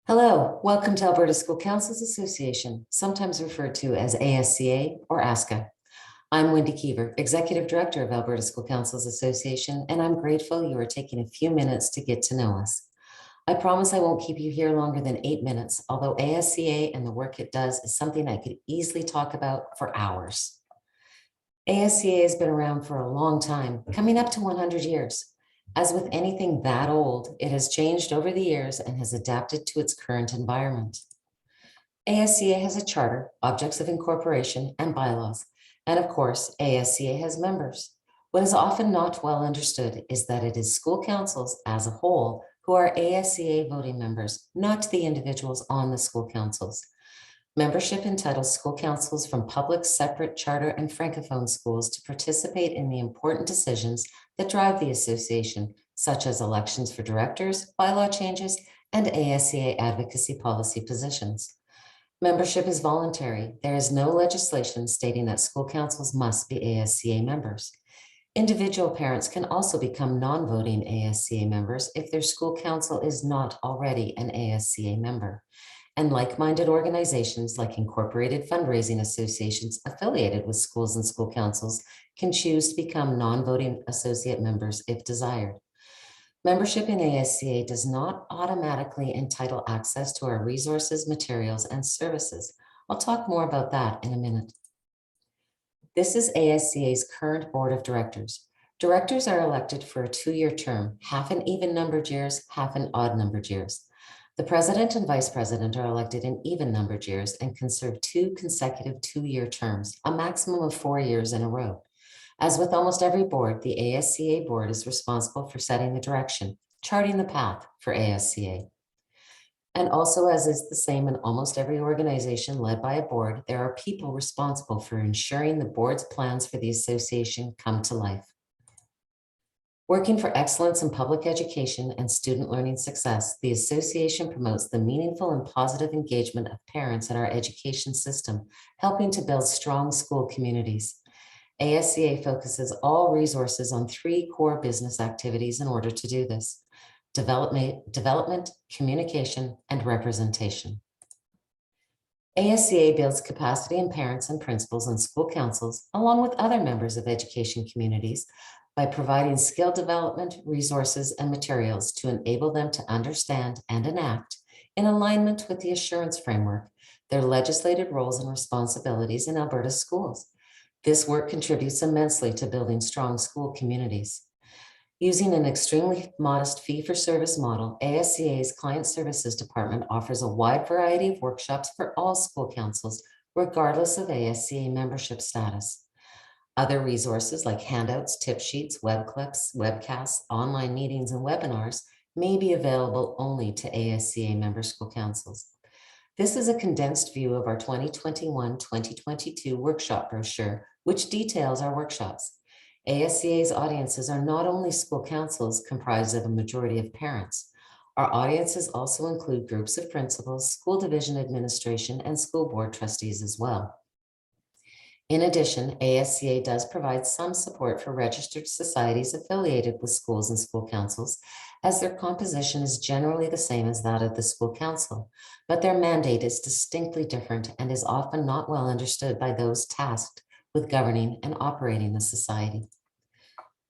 Hello, welcome to Alberta School Councils Association, sometimes referred to as ASCA or ASCA. I'm Wendy Keever, Executive Director of Alberta School Councils Association, and I'm grateful you are taking a few minutes to get to know us. I promise I won't keep you here longer than 8 minutes, although ASCA and the work it does is something I could easily talk about for hours. ASCA has been around for a long time, coming up to 100 years. As with anything that old, it has changed over the years and has adapted to its current environment. ASCA has a charter, objects of incorporation, and bylaws. And of course, ASCA has members. What is often not well understood is that it is school councils as a whole who are ASCA voting members, not the individuals on the school councils. Membership entitles school councils from public, separate, charter, and francophone schools to participate in the important decisions that drive the association, such as elections for directors, bylaw changes, and ASCA advocacy policy positions. Membership is voluntary. There is no legislation stating that school councils must be ASCA members. Individual parents can also become non-voting ASCA members if their school council is not already an ASCA member. And like-minded organizations like incorporated fundraising associations affiliated with schools and school councils can choose to become non-voting associate members if desired. Membership in ASCA does not automatically entitle access to our resources, materials, and services. I'll talk more about that in a minute. This is ASCA's current board of directors. Directors are elected for a 2-year term, half in even-numbered years, half in odd-numbered years. The president and vice president are elected in even-numbered years and can serve 2 consecutive 2-year terms, a maximum of 4 years in a row. As with almost every board, the ASCA board is responsible for setting the direction, charting the path for ASCA. And also, as is the same in almost every organization led by a board, there are people responsible for ensuring the board's plans for the association come to life. Working for excellence in public education and student learning success, the association promotes the meaningful and positive engagement of parents in our education system, helping to build strong school communities. ASCA focuses all resources on 3 core business activities in order to do this: development, communication, and representation. ASCA builds capacity in parents and principals and school councils, along with other members of education communities, by providing skill development, resources, and materials to enable them to understand and enact, in alignment with the assurance framework, their legislated roles and responsibilities in Alberta schools. This work contributes immensely to building strong school communities. Using an extremely modest fee-for-service model, ASCA's Client Services Department offers a wide variety of workshops for all school councils, regardless of ASCA membership status. Other resources like handouts, tip sheets, web clips, webcasts, online meetings, and webinars may be available only to ASCA member school councils. This is a condensed view of our 2021-2022 workshop brochure, which details our workshops. ASCA's audiences are not only school councils comprised of a majority of parents. Our audiences also include groups of principals, school division administration, and school board trustees as well. In addition, ASCA does provide some support for registered societies affiliated with schools and school councils, as their composition is generally the same as that of the school council, but their mandate is distinctly different and is often not well understood by those tasked with governing and operating the society.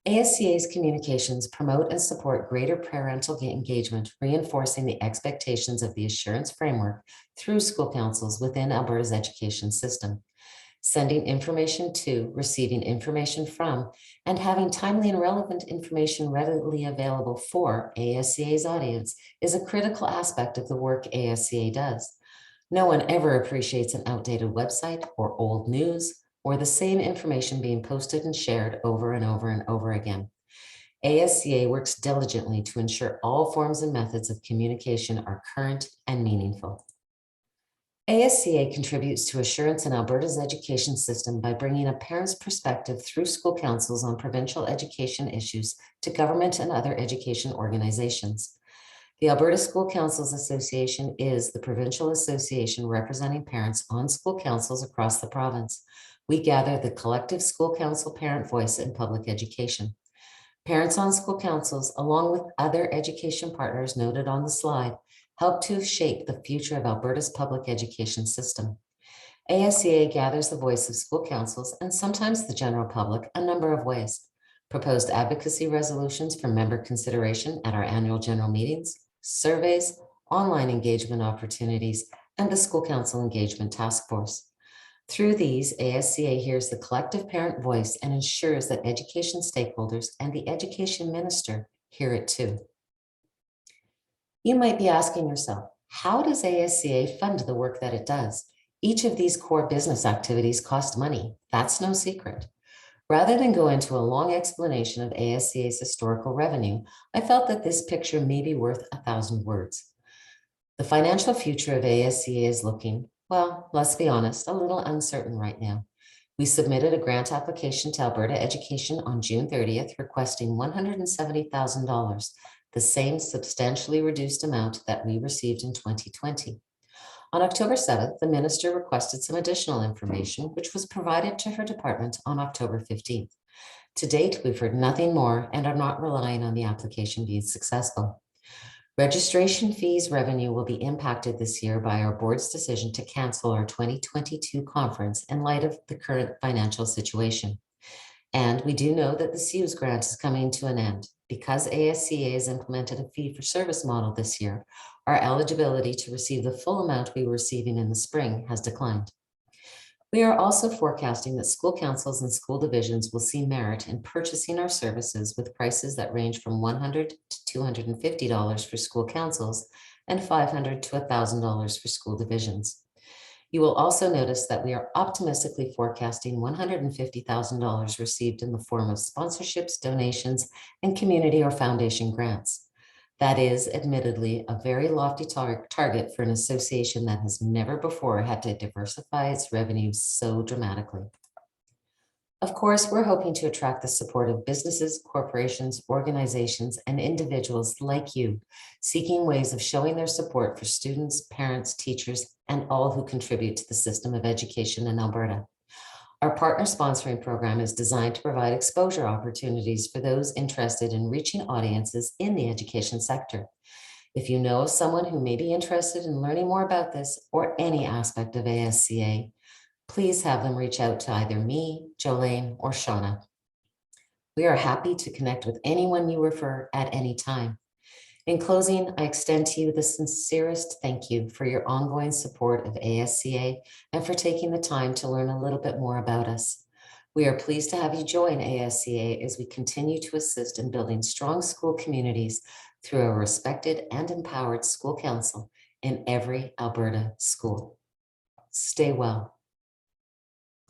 ASCA's communications promote and support greater parental engagement, reinforcing the expectations of the assurance framework through school councils within Alberta's education system. Sending information to, receiving information from, and having timely and relevant information readily available for ASCA's audience is a critical aspect of the work ASCA does. No one ever appreciates an outdated website or old news or the same information being posted and shared over and over and over again. ASCA works diligently to ensure all forms and methods of communication are current and meaningful. ASCA contributes to assurance in Alberta's education system by bringing a parent's perspective through school councils on provincial education issues to government and other education organizations. The Alberta School Councils Association is the provincial association representing parents on school councils across the province. We gather the collective school council parent voice in public education. Parents on school councils, along with other education partners noted on the slide, help to shape the future of Alberta's public education system. ASCA gathers the voice of school councils and sometimes the general public a number of ways. Proposed advocacy resolutions for member consideration at our annual general meetings, surveys, online engagement opportunities, and the School Council Engagement Task Force. Through these, ASCA hears the collective parent voice and ensures that education stakeholders and the education minister hear it too. You might be asking yourself, how does ASCA fund the work that it does? Each of these core business activities cost money. That's no secret. Rather than go into a long explanation of ASCA's historical revenue, I felt that this picture may be worth 1,000 words. The financial future of ASCA is looking, well, let's be honest, a little uncertain right now. We submitted a grant application to Alberta Education on June 30th, requesting $170,000, the same substantially reduced amount that we received in 2020. On October 7th, the minister requested some additional information, which was provided to her department on October 15th. To date, we've heard nothing more and are not relying on the application being successful. Registration fees revenue will be impacted this year by our board's decision to cancel our 2022 conference in light of the current financial situation. And we do know that the CEWS grant is coming to an end. Because ASCA has implemented a fee-for-service model this year, our eligibility to receive the full amount we were receiving in the spring has declined. We are also forecasting that school councils and school divisions will see merit in purchasing our services with prices that range from $100 to $250 for school councils and $500 to $1,000 for school divisions. You will also notice that we are optimistically forecasting $150,000 received in the form of sponsorships, donations, and community or foundation grants. That is admittedly a very lofty target for an association that has never before had to diversify its revenues so dramatically. Of course, we're hoping to attract the support of businesses, corporations, organizations, and individuals like you, seeking ways of showing their support for students, parents, teachers, and all who contribute to the system of education in Alberta. Our partner sponsoring program is designed to provide exposure opportunities for those interested in reaching audiences in the education sector. If you know of someone who may be interested in learning more about this or any aspect of ASCA, please have them reach out to either me, Jolene, or Shauna. We are happy to connect with anyone you refer at any time. In closing, I extend to you the sincerest thank you for your ongoing support of ASCA and for taking the time to learn a little bit more about us. We are pleased to have you join ASCA as we continue to assist in building strong school communities through a respected and empowered school council in every Alberta school. Stay well.